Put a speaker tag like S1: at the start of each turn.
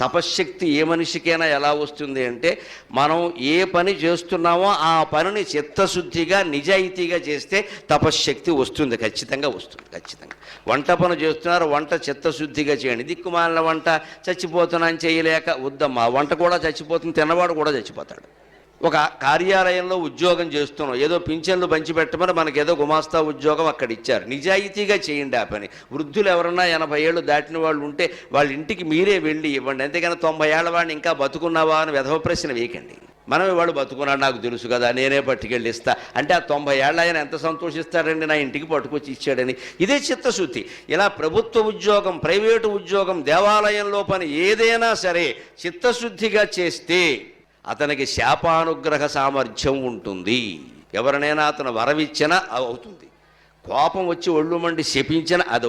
S1: తపశ్శక్తి ఏ మనిషికైనా ఎలా వస్తుంది అంటే, మనం ఏ పని చేస్తున్నామో ఆ పనిని చిత్తశుద్ధిగా నిజాయితీగా చేస్తే తపశ్శక్తి వస్తుంది, ఖచ్చితంగా వస్తుంది. ఖచ్చితంగా వంట పని చేస్తున్నారు, వంట చిత్తశుద్ధిగా చేయండి. దిక్కుమాలిన వంట చచ్చిపోతున్నాను చేయలేక వద్దమ్మా, వంట కూడా చచ్చిపోతుంది, తిన్నవాడు కూడా చచ్చిపోతాడు. ఒక కార్యాలయంలో ఉద్యోగం చేస్తున్నాం, ఏదో పింఛన్లు పంచిపెట్టమని మనకేదో గుమాస్తా ఉద్యోగం అక్కడ ఇచ్చారు, నిజాయితీగా చేయండి ఆ పని. వృద్ధులు ఎవరన్నా 80 ఏళ్ళు దాటిన వాళ్ళు ఉంటే వాళ్ళ ఇంటికి మీరే వెళ్ళి ఇవ్వండి, అంతేగాని 90 ఏళ్ల వాడిని ఇంకా బతుకున్నావా అని వెధవ ప్రశ్న వేయకండి. మనమే వాడు బతుకున్నాడు నాకు తెలుసు కదా, నేనే పట్టుకెళ్ళి ఇస్తా అంటే ఆ 90 ఏళ్ళ ఆయన ఎంత సంతోషిస్తాడండి, నా ఇంటికి పట్టుకొచ్చి ఇచ్చాడని. ఇదే చిత్తశుద్ధి. ఇలా ప్రభుత్వ ఉద్యోగం, ప్రైవేటు ఉద్యోగం, దేవాలయంలో పని ఏదైనా సరే చిత్తశుద్ధిగా చేస్తే అతనికి శాపానుగ్రహ సామర్థ్యం ఉంటుంది. ఎవరినైనా అతను వరవిచ్చినా అవుతుంది, కోపం వచ్చి ఒళ్ళు మండి శపించినా అది